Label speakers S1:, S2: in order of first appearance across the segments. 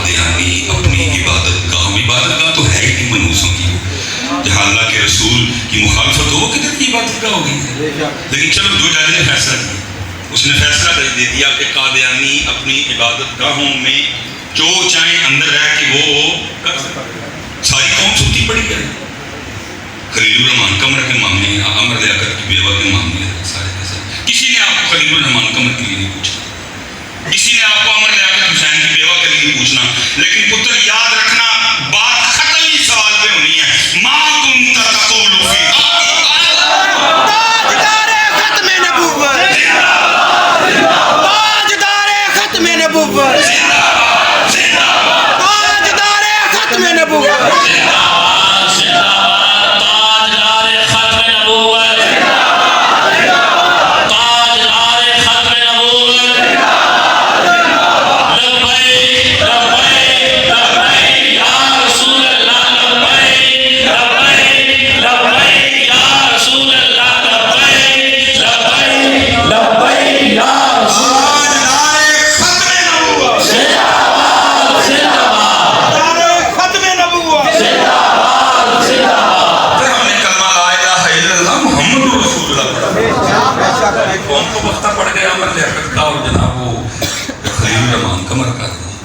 S1: قادیانی اپنی عبادت گاہ تو ہے ہی نہیں منوسوں کی، جہاں اللہ کے رسول کی مخالفت ہو وہ کدھر کی عبادت گاہ ہوگی؟ لیکن چلو جو جج نے فیصلہ کیا، اس نے فیصلہ دے دیا کہ قادیانی اپنی عبادت گاہوں میں جو چاہیں اندر رہ کے وہ کر سکتے۔ ساری قوم چھوٹی پڑی گئی، خلیل الرحمان قمر کے معاملے عمر لیاقت کی بیوہ کے معاملے سارے ایسے۔ کسی نے آپ کو خلیل الرحمان قمر کے لیے نہیں پوچھا، کسی نے آپ کو عمر لیاقت حسین کی بیوہ کے لیے نہیں پوچھنا، لیکن پتر یاد رکھنا بات ختم ہی سوال پہ ہونی ہے، ماں کنت تقول فی
S2: تاجدار ختم نبوت، تاجدار ختم نبوت، تاجدار ختم نبوت،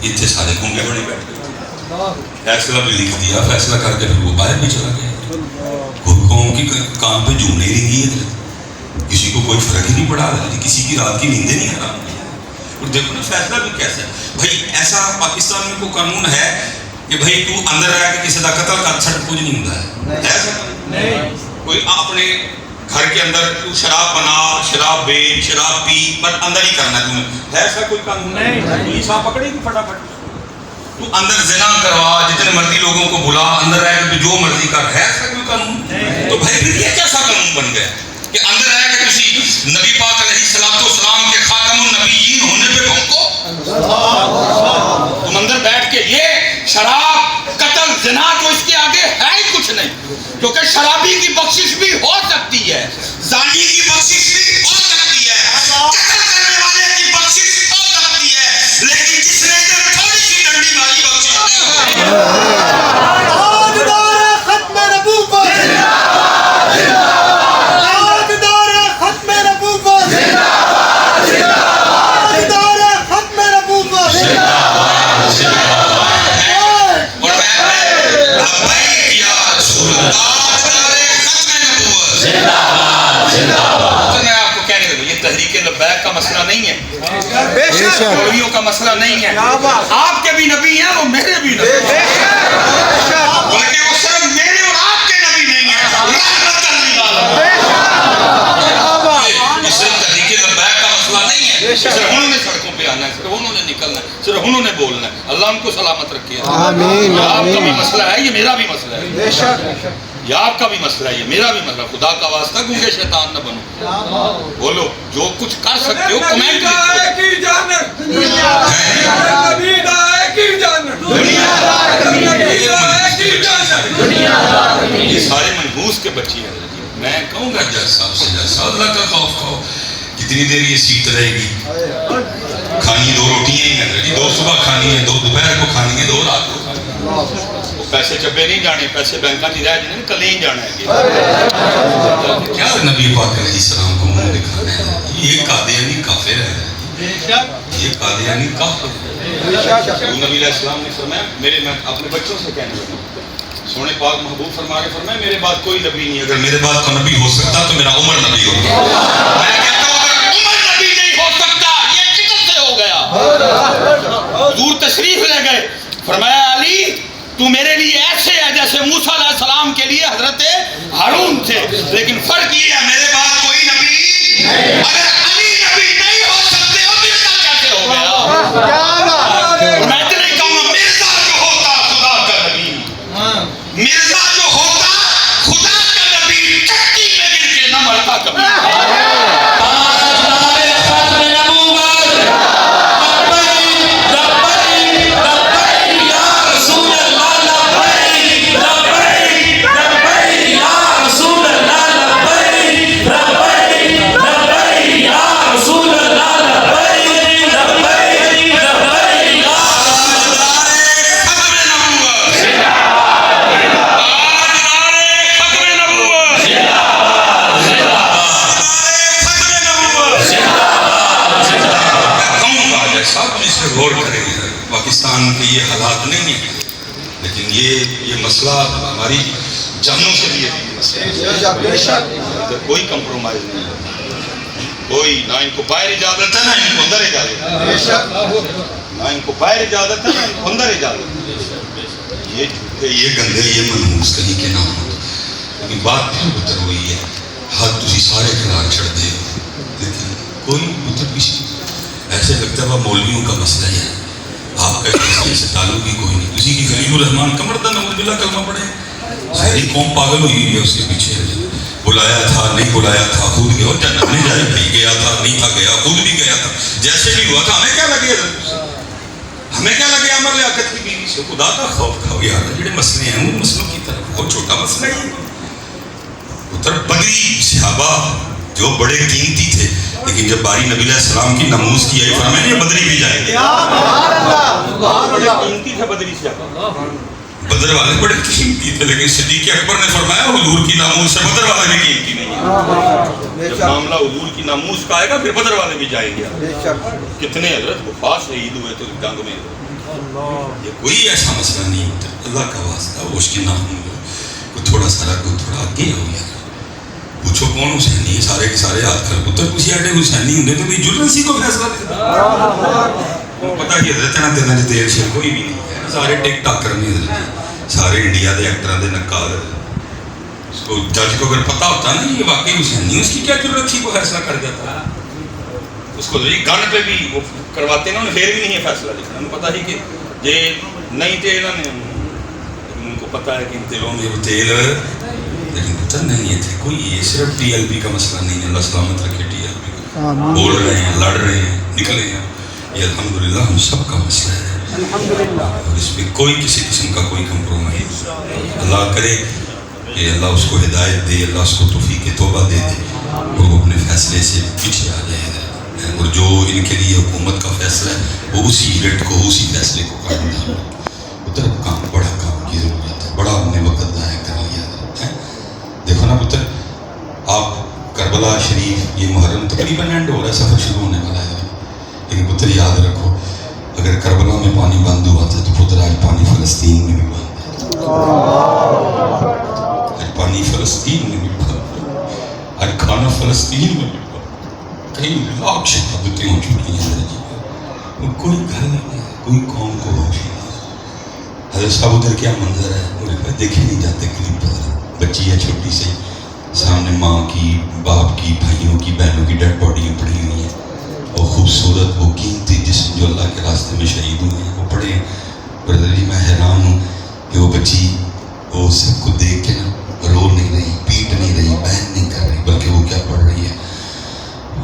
S1: اتنے سارے گونگے بڑے بیٹھے، فیصلہ بھی لکھ دیا، فیصلہ کر کے پھر وہ باہر بھی چلا گیا۔ قوم کی کام پہ جوں نہیں رنگی ہے، کسی کو کوئی فرق ہی نہیں پڑا، کسی کی رات کی نیندیں نہیں حرام کی۔ اور دیکھو نا فیصلہ بھی کیسا ہے بھائی، ایسا پاکستان میں کوئی قانون ہے کہ بھائی تو اندر رہ کے کسی کا قتل کر چھٹ کچھ نہیں ہوتا ہے، ایسا نہیں۔ کوئی اپنے گھر کے اندر تو شراب بنا، شراب بیچ، شراب پی، پر اندر ہی کرنا ہے تمہیں، ایسا کوئی قانون نہیں۔ پولیس آپ پکڑے گی فٹافٹ، تو اندر زنا کروا، جتنے مرضی لوگوں کو بلا، اندر رہ کے جو مرضی کر، ہے ایسا کوئی قانون؟ تو بھائی پھر یہ کیسا قانون بن گیا کہ اندر رہ کے کسی نبی پاک علیہ السلام کے خاتم النبیین ہونے پہ بھونکو؟ تم اندر بیٹھ کے یہ شراب، قتل، زنا تو اس کے آگے ہے ہی کچھ نہیں، کیونکہ شرابی کی بخشش بھی ہو سکتی ہے، زانی کی بخشش بھی ہو سکتی ہے، قتل کرنے والے کی بخشش ہو سکتی ہے، لیکن جس نے ادھر تھوڑی سی ڈنڈی ماری بخشش نہیں ہوگی۔
S2: تاجدار ختم نبوت، تاجدار ختم نبوت، تاجدار ختم نبوت،
S1: میں آپ کو کہنے لگا یہ تحریک لبیک کا مسئلہ نہیں ہے،
S2: بے شک
S1: مولویوں کا مسئلہ نہیں ہے، آپ کے بھی نبی ہیں وہ میرے بھی نبی ہیں، بلکہ وہ صرف میرے اور آپ کے نبی نہیں ہیں، رحمت للعالمین۔ یہ صرف تحریک لبیک کا مسئلہ نہیں ہے، صرف انہوں نے سڑکوں پہ آنا ہے، صرف انہوں نے نکلنا ہے، صرف انہوں نے بولنا ہے، اللہ ان کو سلامت رکھے۔
S2: آمین۔
S1: آپ کا بھی مسئلہ ہے، یہ میرا بھی مسئلہ ہے،
S2: بے شک
S1: یہ آپ کا بھی مسئلہ ہے، یہ میرا بھی مسئلہ۔ خدا کا واسطہ گونگے شیطان نہ بنو، بولو جو کچھ کر سکتے ہو کمنٹ یہ سارے منحوس کے بچے ہیں۔ میں کہوں گا جج صاحب سے، جج صاحب اللہ کا خوف کھاؤ، کتنی دیر یہ سیٹ رہے گی؟ کھانی دو روٹیاں ہی ہیں، دو صبح کھانی ہے، دو دوپہر کو کھانی ہے، دو رات کو کھانی ہے۔ پیسے چبے نہیں جانے، پیسے بینکاں نہیں رہ جانے، کل ہی جانا ہے۔ کیا نبی پاک علیہ السلام کو منہ دکھانا ہے؟ یہ قادیانی کافر ہے، یہ قادیانی کافر ہے۔ نبی علیہ السلام نے فرمایا، میں اپنے بچوں سے کہنے لگا، سونے پاک محبوب فرما کے فرمایا میرے بعد کوئی نبی نہیں، اگر میرے بعد کوئی نبی ہو سکتا تو میرا عمر نبی ہوگا۔ میں کہتا ہوں اگر عمر نبی نہیں ہو سکتا یہ کدھر سے ہو گیا؟ حضور تشریف لے گئے، فرمایا علی تو میرے لیے ایسے ہے جیسے موسیٰ علیہ السلام کے لیے حضرت ہارون تھے، لیکن فرق یہ ہے میرے بعد کوئی نبی، اگر علی نبی نہیں ہو سکتے ہو مرزا کیسے ہو گیا؟ میں اتنے کہوں گا مرزا جو ہوتا خدا کا نبی، مرزا جو ہوتا خدا کا نبی چٹی میں گر کے نہ مرتا کبھی۔ صاحب اس پہ غور کریں گے. پاکستان کے یہ حالات نہیں ہیں لیکن یہ مسئلہ ہماری جانوں سے بھی ہے. کوئی کمپرومائز نہیں ہے, کوئی نہ ان کو باہر اجازت ہے نہ ان کو اندر اجازت ہے, نہ ان کو باہر اجازت ہے نہ ان کو اندر اجازت ہے. یہ گندے یہ منحوس کہیں کے نام ہو لیکن بات پھر پتر ہوئی ہے. حد تسی سارے قرار چھڑ دے لیکن کوئی پتر کسی ایسے لگتا ہے وہ مولویوں کا مسئلہ ہے. آپ کا اس سے تعلق ہی کوئی نہیں. کسی کی خلیل الرحمان کمر دا نعوذ باللہ کلمہ پڑھے, ساری قوم پاگل ہوئی ہے اس کے پیچھے. بلایا تھا نہیں بلایا تھا خود گیا, جنت نہیں جائے نہیں گیا تھا نہیں تھا گیا خود بھی گیا تھا. جیسے بھی ہوا تھا ہمیں کیا لگے, ہمیں کیا لگے امر لیاقت کی بیوی سے. خدا کا خوف کھاؤ یار. جڑے مسئلے ہیں ان مسئلوں کی طرف بہت چھوٹا مسئلہ ہی ادھر بدری صحابہ جو بڑے قیمتی تھے لیکن جب باری نبی علیہ السلام کی ناموس کی آئی فرمایا یہ بدری بھی جائیں گے. بڑے قیمتی تھے بدری صحابہ, بدر والے بڑے قیمتی تھے لیکن صدیق اکبر نے فرمایا حضور کی ناموس سے بدر والے بھی قیمتی نہیں ہیں. جب معاملہ حضور کی ناموس کا آئے گا پھر بدر والے بھی جائیں گے. کتنے حضرت وفات شہید ہوئے تو جنگ میں. یہ کوئی ایسا مسئلہ نہیں ہوتا. اللہ کا واسطہ وہ اس کے نام کو تھوڑا سارا کو تھوڑا آگے ہو گیا. پوچھو کون حسینی ہے, سارے کے سارے ہاتھ کر پتر کسی آٹے حسینی ہوں تو بھی جلسی کو فیصلہ دیتا. پتہ ہی حضرت نا دینا جو دیر سے کوئی بھی نہیں ہے. سارے ٹک ٹاک کرنے حضرت, سارے انڈیا دے ایکٹران دے نکال. اس کو جج کو اگر پتہ ہوتا نا یہ واقعی حسینی, اس کی کیا ضرورت تھی وہ فیصلہ کر جاتا. اس کو گن پہ بھی وہ کرواتے نا, انہیں پھر بھی نہیں ہے فیصلہ لکھنا. انہیں پتہ ہی کہ یہ نہیں تھے انہوں نے, ان کو پتہ ہے کہ ان تیلوں میں وہ تیل لیکن پتہ نہیں ہے تھے. کوئی یہ صرف ٹی ایل پی کا مسئلہ نہیں ہے. اللہ سلامت رکھے. ٹی ایل پی کا بول رہے ہیں, لڑ رہے ہیں, نکلے ہیں, یہ الحمدللہ ہم سب کا مسئلہ ہے اور اس میں کوئی کسی قسم کا کوئی کمپرومائز. اللہ کرے کہ اللہ اس کو ہدایت دے, اللہ اس کو توفیق توبہ دے دے اور وہ اپنے فیصلے سے پیچھے آ جائے اور جو ان کے لیے حکومت کا فیصلہ ہے وہ اسی ریٹ کو اسی فیصلے کو قائم نہ پتر. کام بڑا کام کی ضرورت ہے, بڑا ہم نے وقت ضائع کر لیا ہے. دیکھو نا پتر, آپ کربلا شریف یہ محرم تقریباً اینڈ ہو رہا ہے, سفر شروع ہونے والا ہے لیکن پتر یاد رکھو اگر کربلا میں پانی بند ہوا تھا تو پتر آج پانی فلسطین میں بھی بند ہے. آج پانی فلسطین میں بھی بند ہے, آج کھانا فلسطین میں بھی بند ہے. کئی لاکھ شہادتیں ہو چکی ہیں. کوئی گھر نہیں ہے, کوئی قوم کو ہوش نہیں. حضرت صاحب ادھر کیا منظر ہے دیکھے نہیں جاتے. کلپ بچی ہے چھوٹی سی, سامنے ماں کی, باپ کی, بھائیوں کی, بہنوں کی ڈیڈ باڈیاں پڑی ہوئی ہیں. وہ خوبصورت وہ قیمتی جسم جو اللہ کے راستے میں شہید ہوئے ہیں وہ پڑے. بردر جی میں حیران ہوں کہ وہ بچی وہ سب کو دیکھ کے نا رو نہیں رہی, پیٹ نہیں رہی, بہن نہیں کر رہی, بلکہ وہ کیا پڑھ رہی ہے,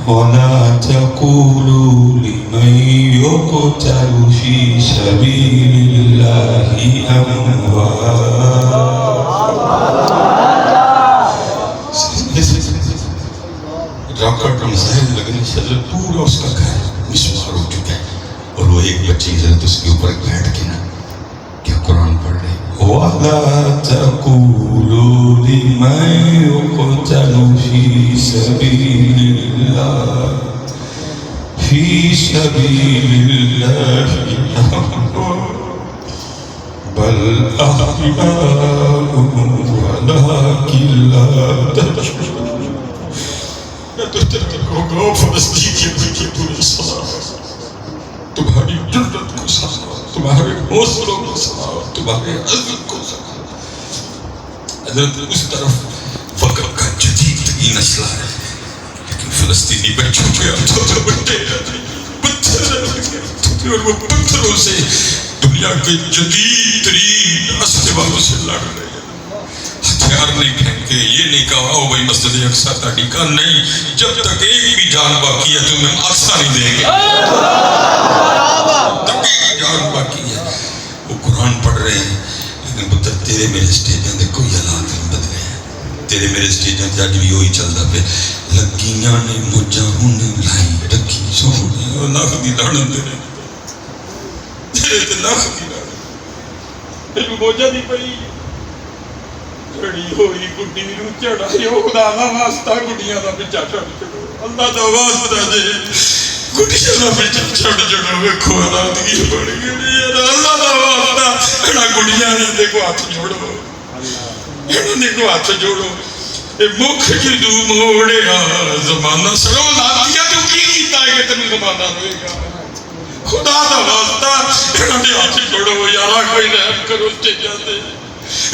S1: وَلَا تَقُولُوا لِمَن يُقْتَلُ فِي سَبِيلِ اللَّهِ أَمْوَاتٌ. راکٹ مسائل لگنے سے حضرت پورا اس کا گھر مسمار ہو چکا ہے اور وہ ایک بچی حضرت اس کے اوپر بیٹھ کے نا کیا قرآن پڑھ رہے ہیں, وَلَا تَقُولُوا لِمَن يُقْتَلُ فِي سَبِيلِ اللَّهِ فِي سَبِيلِ اللَّهِ بَلْ أَحْيَاءٌ وَلَكِنْ لَا تَشْعُرُونَ. فلسطین کے بچے تمہیں سلام, تمہاری جرأت کو سلام, تمہارے حوصلوں کو سلام, تمہارے عزم کو سلام. حضرت اس طرف وقت کا جدید ترین اسلحہ ہے لیکن فلسطینی بچوں کے چھوٹے بچے پتھر اور وہ پتھروں سے دنیا کے جدید ترین اسلحوں سے لڑ رہے ہیں. ہتھیار نہیں پھینکے, یہ نہیں کہا او بھائی مسجد اقصی تاڑی کا نہیں, جب تک ایک بھی جان باقی ہے تمہیں اقصی نہیں دیں گے. تب ایک بھی جان باقی ہے. وہ قرآن پڑھ رہے ہیں لیکن پتر تیرے میرے سٹیجاں دے کوئی حالات نہیں بدلے ہیں. تیرے میرے سٹیجاں تے اج بھی وہی چلدا پیا, لگیاں نے موجاں ہن لائی رکھی سونے اللہ دی لعنت دے تیرے تے لاکھ دی لعنت. تے موجاں دی پئی چڑی ہوئی گڈی نوں چڑھائی, خدا دا واسطہ گڈیاں دا پیچھا چھڈ چھڈو, اللہ دا واسطہ دے گڈیاں دا پیچھا چھڈ جڑو ویکھو حالات کی بن گئے یار اللہ دا واسطہ انہاں گڈیاں دے کو ہاتھ جوڑو انہاں دے کو ہاتھ جوڑو اے مکھ جدو موڑیا زمانہ سڑو لاتیا تو کی کیتا ہے کہ تینوں زمانہ روئے گا خدا دا واسطہ انہاں دے ہاتھ جوڑو یارا کوئی رحم کرو چیزاں تے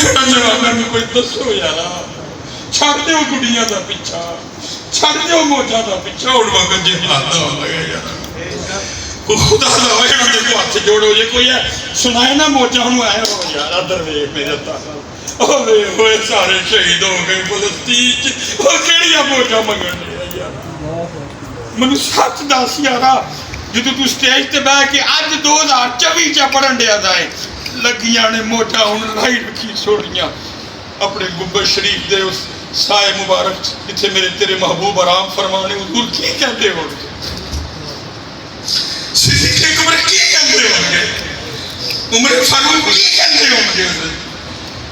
S1: انہاں جواناں نوں کوئی دسو یارا چھڑ دیو گڈیاں دا پیچھا چھڑ دیو موجا دا پیچھا اڑ وقت جہاد دا ہون لگا یار کو خدا دا انہاں دے کو ہاتھ جوڑو جے کوئی ہے سنائے نا موجا نوں آئے ہو یار ادھر ویکھ میرے تاں اوے ہوئے سارے شہید ہو گئے فلسطین اور کیڑی موجا منگن لیا یار منو سچ دس یارا جدو تو سٹیج تے بیٹھ کے اج 2024 چ پڑھن دیا جائے لگیاں نے موٹا ہن لائی رکھی سوڑیاں اپنے گنبد شریف دے اس سائے مبارک جتھے میرے تیرے محبوب آرام فرمانے حضور کی کہتے ہو گے صدیق اکبر کی کہتے ہو گے عمر فاروق کی کہتے ہو گے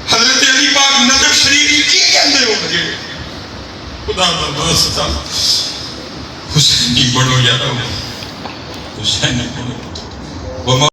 S1: حضرت علی پاک نجف شریف کی کہتے ہو گے خدا دا واسطہ حسینی بڑھو یارو حسینی بڑھو